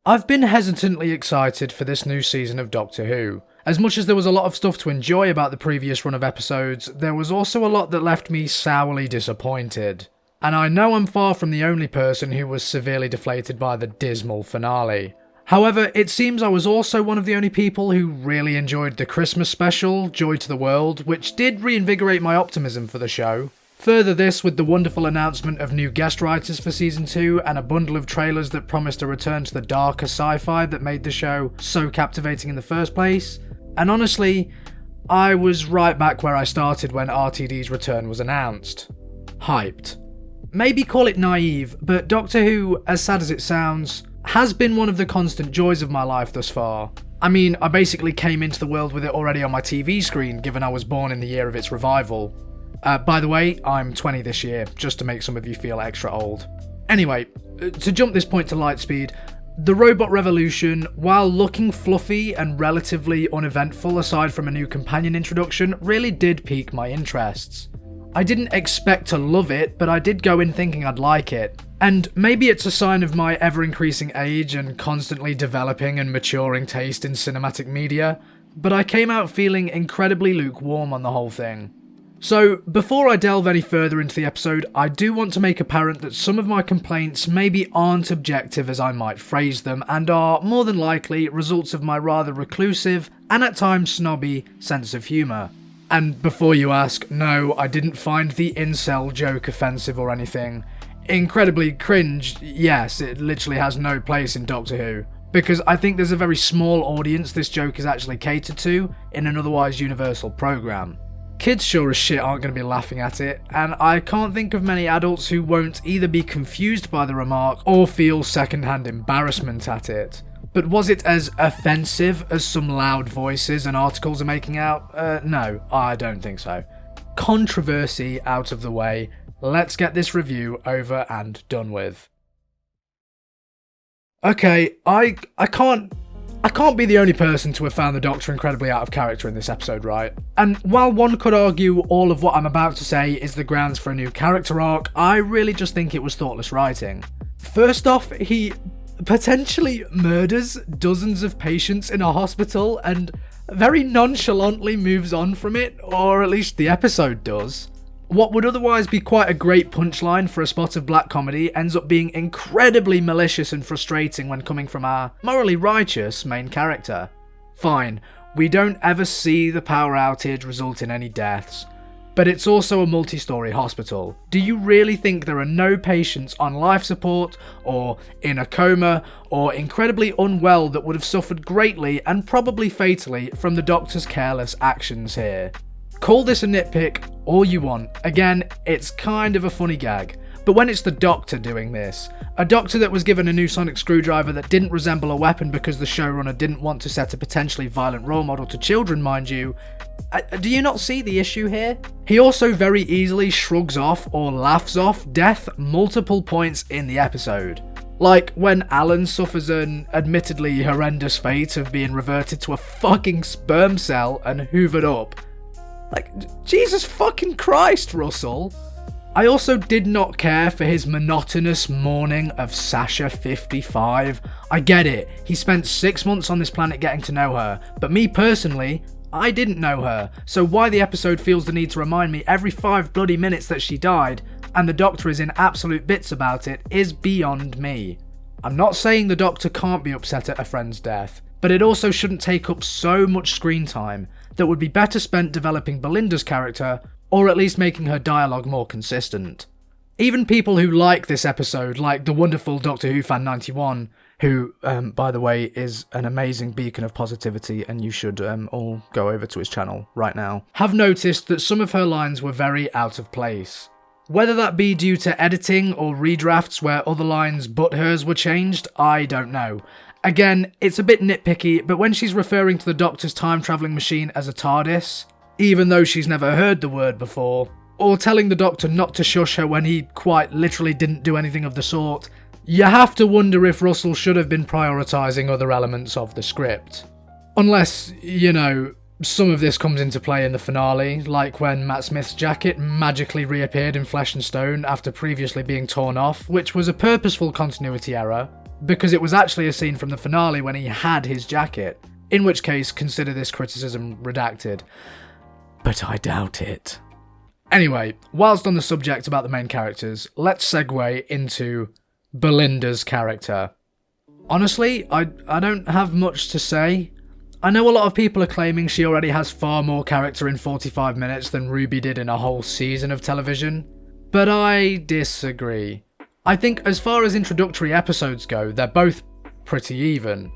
I've been hesitantly excited for this new season of Doctor Who. As much as there was a lot of stuff to enjoy about the previous run of episodes, there was also a lot that left me sourly disappointed. And I know I'm far from the only person who was severely deflated by the dismal finale. However, it seems I was also one of the only people who really enjoyed the Christmas special, Joy to the World, which did reinvigorate my optimism for the show. Further this with the wonderful announcement of new guest writers for Season 2 and a bundle of trailers that promised a return to the darker sci-fi that made the show so captivating in the first place. And honestly, I was right back where I started when RTD's return was announced. Hyped. Maybe call it naive, but Doctor Who, as sad as it sounds, has been one of the constant joys of my life thus far. I mean, I basically came into the world with it already on my TV screen, given I was born in the year of its revival. By the way, I'm 20 this year, just to make some of you feel extra old. Anyway, to jump this point to light speed, the robot revolution, while looking fluffy and relatively uneventful aside from a new companion introduction, really did pique my interests. I didn't expect to love it, but I did go in thinking I'd like it. And maybe it's a sign of my ever-increasing age and constantly developing and maturing taste in cinematic media, but I came out feeling incredibly lukewarm on the whole thing. So, before I delve any further into the episode, I do want to make apparent that some of my complaints maybe aren't objective as I might phrase them, and are, more than likely, results of my rather reclusive, and at times snobby, sense of humour. And before you ask, no, I didn't find the incel joke offensive or anything. Incredibly cringe, yes, it literally has no place in Doctor Who, because I think there's a very small audience this joke is actually catered to in an otherwise universal programme. Kids sure as shit aren't going to be laughing at it, and I can't think of many adults who won't either be confused by the remark or feel second-hand embarrassment at it. But was it as offensive as some loud voices and articles are making out? No, I don't think so. Controversy out of the way, let's get this review over and done with. Okay, I can't be the only person to have found the Doctor incredibly out of character in this episode, right? And while one could argue all of what I'm about to say is the grounds for a new character arc, I really just think it was thoughtless writing. First off, he potentially murders dozens of patients in a hospital and very nonchalantly moves on from it, or at least the episode does. What would otherwise be quite a great punchline for a spot of black comedy ends up being incredibly malicious and frustrating when coming from our morally righteous main character. Fine, we don't ever see the power outage result in any deaths, but it's also a multi-storey hospital. Do you really think there are no patients on life support, or in a coma, or incredibly unwell that would have suffered greatly and probably fatally from the Doctor's careless actions here? Call this a nitpick all you want. Again, it's kind of a funny gag. But when it's the Doctor doing this, a Doctor that was given a new sonic screwdriver that didn't resemble a weapon because the showrunner didn't want to set a potentially violent role model to children, mind you, do you not see the issue here? He also very easily shrugs off or laughs off death multiple points in the episode. Like when Alan suffers an admittedly horrendous fate of being reverted to a fucking sperm cell and hoovered up. Like, Jesus fucking Christ, Russell. I also did not care for his monotonous mourning of Sasha 55. I get it, he spent 6 months on this planet getting to know her, but me personally, I didn't know her, so why the episode feels the need to remind me every 5 bloody minutes that she died, and the Doctor is in absolute bits about it, is beyond me. I'm not saying the Doctor can't be upset at a friend's death, but it also shouldn't take up so much screen time that would be better spent developing Belinda's character, or at least making her dialogue more consistent. Even people who like this episode, like the wonderful Doctor Who fan 91, who, by the way, is an amazing beacon of positivity, and you should all go over to his channel right now, have noticed that some of her lines were very out of place. Whether that be due to editing or redrafts where other lines but hers were changed, I don't know. Again, it's a bit nitpicky, but when she's referring to the Doctor's time-travelling machine as a TARDIS, even though she's never heard the word before, or telling the Doctor not to shush her when he quite literally didn't do anything of the sort, you have to wonder if Russell should have been prioritising other elements of the script. Unless, you know, some of this comes into play in the finale, like when Matt Smith's jacket magically reappeared in Flesh and Stone after previously being torn off, which was a purposeful continuity error. because it was actually a scene from the finale when he had his jacket, in which case consider this criticism redacted. But I doubt it. Anyway, whilst on the subject about the main characters, let's segue into Belinda's character. Honestly, I don't have much to say. I know a lot of people are claiming she already has far more character in 45 minutes than Ruby did in a whole season of television, but I disagree. I think as far as introductory episodes go, they're both pretty even.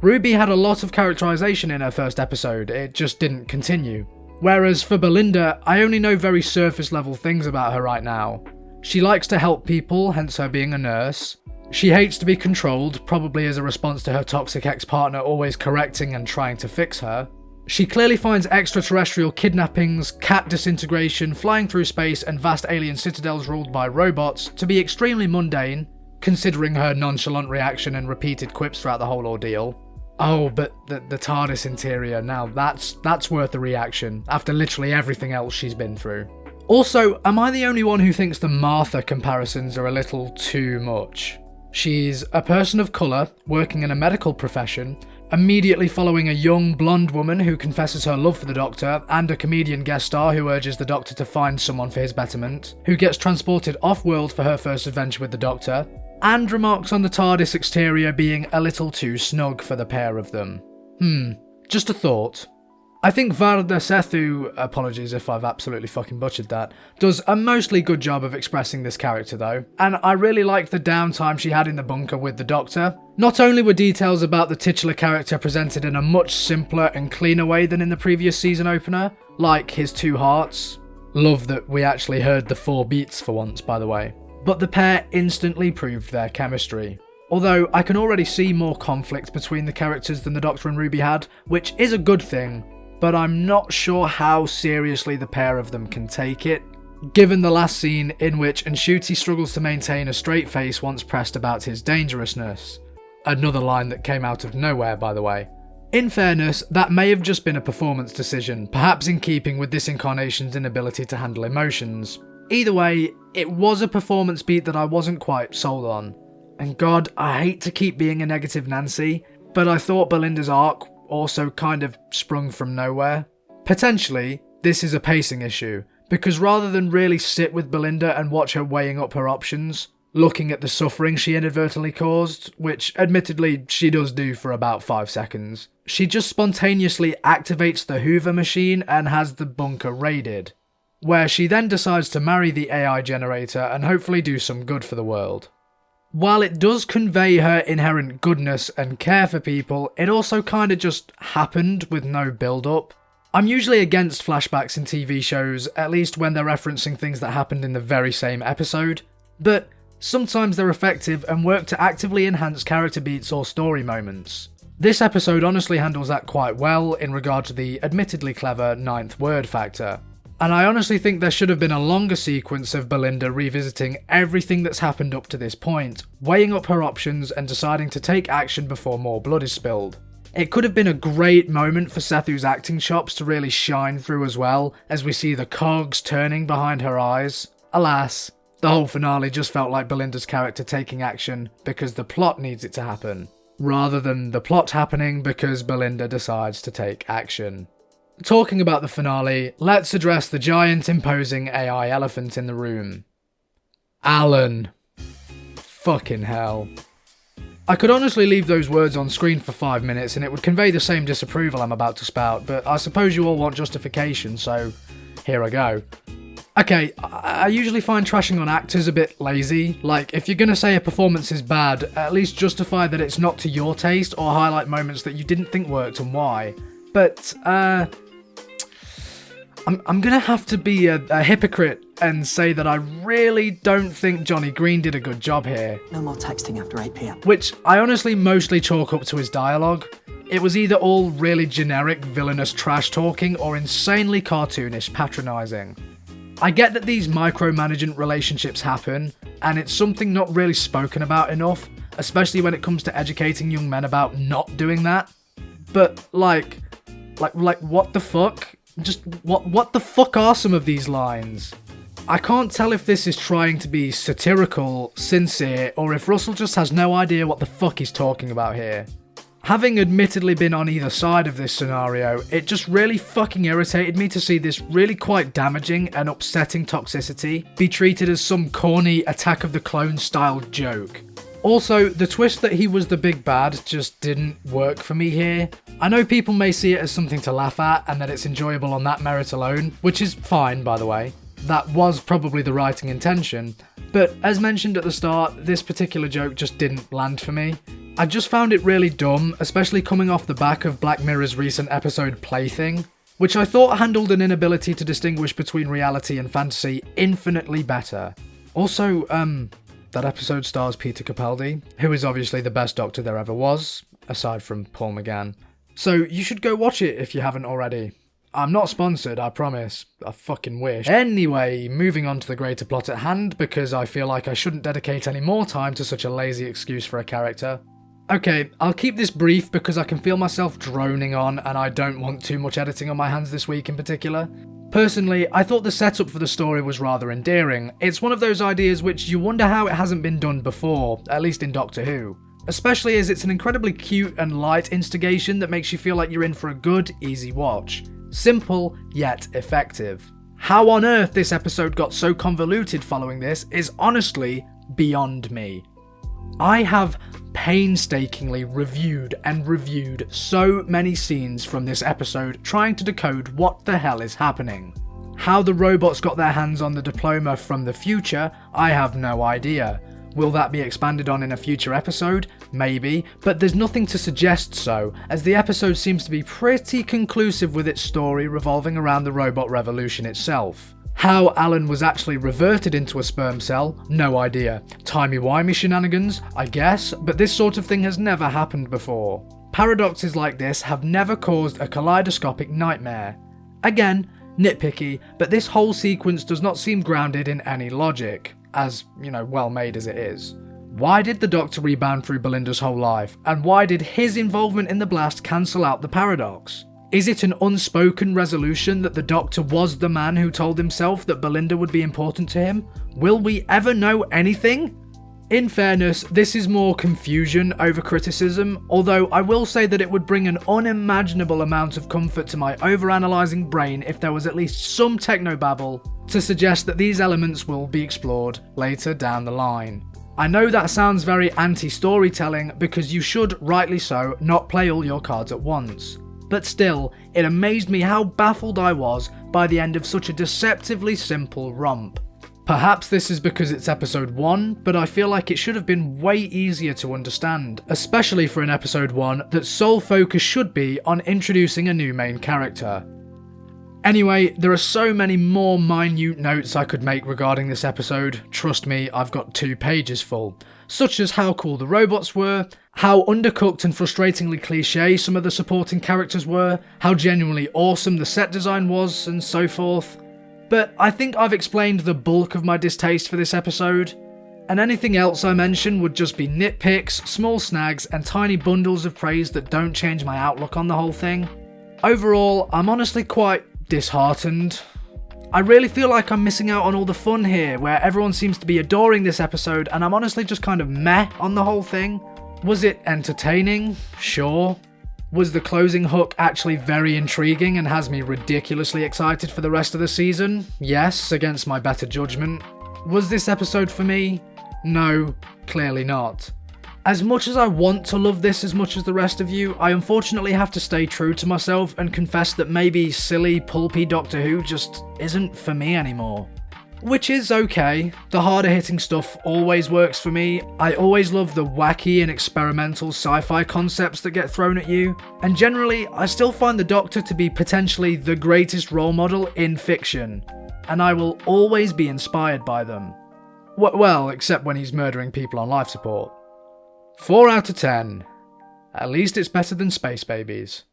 Ruby had a lot of characterization in her first episode, it just didn't continue. Whereas for Belinda, I only know very surface level things about her right now. She likes to help people, hence her being a nurse. She hates to be controlled, probably as a response to her toxic ex-partner always correcting and trying to fix her. She clearly finds extraterrestrial kidnappings, cat disintegration, flying through space, and vast alien citadels ruled by robots to be extremely mundane, considering her nonchalant reaction and repeated quips throughout the whole ordeal. Oh, but the TARDIS interior, now that's worth the reaction, after literally everything else she's been through. Also, am I the only one who thinks the Martha comparisons are a little too much? She's a person of colour, working in a medical profession, immediately following a young blonde woman who confesses her love for the Doctor, and a comedian guest star who urges the Doctor to find someone for his betterment, who gets transported off-world for her first adventure with the Doctor, and remarks on the TARDIS exterior being a little too snug for the pair of them. Just a thought. I think Varda Sethu, apologies if I've absolutely fucking butchered that, does a mostly good job of expressing this character though, and I really liked the downtime she had in the bunker with the Doctor. Not only were details about the titular character presented in a much simpler and cleaner way than in the previous season opener, like his two hearts. Love that we actually heard the 4 beats for once, by the way. But the pair instantly proved their chemistry. Although I can already see more conflict between the characters than the Doctor and Ruby had, which is a good thing, but I'm not sure how seriously the pair of them can take it, given the last scene in which Ncuti struggles to maintain a straight face once pressed about his dangerousness. Another line that came out of nowhere, by the way. In fairness, that may have just been a performance decision, perhaps in keeping with this incarnation's inability to handle emotions. Either way, it was a performance beat that I wasn't quite sold on. And God, I hate to keep being a negative Nancy, but I thought Belinda's arc also kind of sprung from nowhere. Potentially, this is a pacing issue, because rather than really sit with Belinda and watch her weighing up her options, looking at the suffering she inadvertently caused, which admittedly she does do for about 5 seconds, she just spontaneously activates the Hoover machine and has the bunker raided, where she then decides to marry the AI generator and hopefully do some good for the world. While it does convey her inherent goodness and care for people, it also kinda just happened with no build-up. I'm usually against flashbacks in TV shows, at least when they're referencing things that happened in the very same episode, but sometimes they're effective and work to actively enhance character beats or story moments. This episode honestly handles that quite well in regard to the admittedly clever 9th word factor. And I honestly think there should have been a longer sequence of Belinda revisiting everything that's happened up to this point, weighing up her options and deciding to take action before more blood is spilled. It could have been a great moment for Sethu's acting chops to really shine through as well, as we see the cogs turning behind her eyes. Alas, the whole finale just felt like Belinda's character taking action because the plot needs it to happen, rather than the plot happening because Belinda decides to take action. Talking about the finale, let's address the giant imposing AI elephant in the room. Alan. Fucking hell. I could honestly leave those words on screen for 5 minutes and it would convey the same disapproval I'm about to spout, but I suppose you all want justification, so here I go. Okay, I usually find trashing on actors a bit lazy. Like, if you're gonna say a performance is bad, at least justify that it's not to your taste or highlight moments that you didn't think worked and why. But, I'm gonna have to be a hypocrite and say that I really don't think Johnny Green did a good job here. No more texting after 8 PM. Which I honestly mostly chalk up to his dialogue. It was either all really generic villainous trash talking or insanely cartoonish patronising. I get that these micromanagement relationships happen, and it's something not really spoken about enough, especially when it comes to educating young men about not doing that. But like what the fuck? Just what the fuck are some of these lines? I can't tell if this is trying to be satirical, sincere, or if Russell just has no idea what the fuck he's talking about here. Having admittedly been on either side of this scenario, it just really fucking irritated me to see this really quite damaging and upsetting toxicity be treated as some corny Attack of the Clones style joke. Also, the twist that he was the big bad just didn't work for me here. I know people may see it as something to laugh at and that it's enjoyable on that merit alone, which is fine by the way. That was probably the writing intention, but as mentioned at the start, this particular joke just didn't land for me. I just found it really dumb, especially coming off the back of Black Mirror's recent episode Plaything, which I thought handled an inability to distinguish between reality and fantasy infinitely better. Also, that episode stars Peter Capaldi, who is obviously the best Doctor there ever was, aside from Paul McGann. So you should go watch it if you haven't already. I'm not sponsored, I promise. I fucking wish. Anyway, moving on to the greater plot at hand, because I feel like I shouldn't dedicate any more time to such a lazy excuse for a character. Okay, I'll keep this brief because I can feel myself droning on and I don't want too much editing on my hands this week in particular. Personally, I thought the setup for the story was rather endearing. It's one of those ideas which you wonder how it hasn't been done before, at least in Doctor Who. Especially as it's an incredibly cute and light instigation that makes you feel like you're in for a good, easy watch. Simple, yet effective. How on earth this episode got so convoluted following this is honestly beyond me. I have painstakingly reviewed so many scenes from this episode trying to decode what the hell is happening. How the robots got their hands on the diploma from the future, I have no idea. Will that be expanded on in a future episode? Maybe, but there's nothing to suggest so, as the episode seems to be pretty conclusive with its story revolving around the robot revolution itself. How Alan was actually reverted into a sperm cell? No idea. Timey-wimey shenanigans? I guess, but this sort of thing has never happened before. Paradoxes like this have never caused a kaleidoscopic nightmare. Again, nitpicky, but this whole sequence does not seem grounded in any logic. As, well made as it is. Why did the Doctor rebound through Belinda's whole life, and why did his involvement in the blast cancel out the paradox? Is it an unspoken resolution that the Doctor was the man who told himself that Belinda would be important to him? Will we ever know anything? In fairness, this is more confusion over criticism, although I will say that it would bring an unimaginable amount of comfort to my overanalyzing brain if there was at least some technobabble to suggest that these elements will be explored later down the line. I know that sounds very anti-storytelling because you should, rightly so, not play all your cards at once. But still, it amazed me how baffled I was by the end of such a deceptively simple romp. Perhaps this is because it's episode 1, but I feel like it should have been way easier to understand, especially for an episode 1 that sole focus should be on introducing a new main character. Anyway, there are so many more minute notes I could make regarding this episode, trust me, I've got 2 pages full, such as how cool the robots were, how undercooked and frustratingly cliché some of the supporting characters were, how genuinely awesome the set design was, and so forth. But I think I've explained the bulk of my distaste for this episode, and anything else I mention would just be nitpicks, small snags, and tiny bundles of praise that don't change my outlook on the whole thing. Overall, I'm honestly quite disheartened. I really feel like I'm missing out on all the fun here, where everyone seems to be adoring this episode, and I'm honestly just kind of meh on the whole thing. Was it entertaining? Sure. Was the closing hook actually very intriguing and has me ridiculously excited for the rest of the season? Yes, against my better judgment. Was this episode for me? No, clearly not. As much as I want to love this as much as the rest of you, I unfortunately have to stay true to myself and confess that maybe silly, pulpy Doctor Who just isn't for me anymore. Which is okay, the harder hitting stuff always works for me. I always love the wacky and experimental sci-fi concepts that get thrown at you, and generally I still find the Doctor to be potentially the greatest role model in fiction, and I will always be inspired by them. Well, except when he's murdering people on life support. 4 out of 10. At least it's better than Space Babies.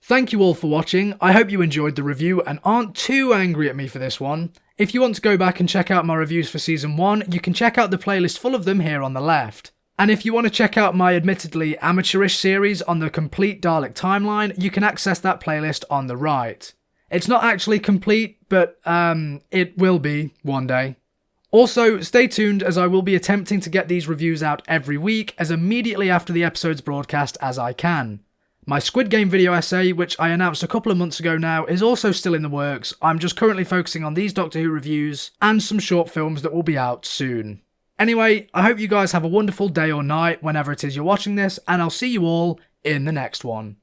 Thank you all for watching, I hope you enjoyed the review and aren't too angry at me for this one. If you want to go back and check out my reviews for Season 1, you can check out the playlist full of them here on the left. And if you want to check out my admittedly amateurish series on the complete Dalek timeline, you can access that playlist on the right. It's not actually complete, but it will be one day. Also, stay tuned as I will be attempting to get these reviews out every week as immediately after the episode's broadcast as I can. My Squid Game video essay, which I announced a couple of months ago now, is also still in the works. I'm just currently focusing on these Doctor Who reviews and some short films that will be out soon. Anyway, I hope you guys have a wonderful day or night whenever it is you're watching this, and I'll see you all in the next one.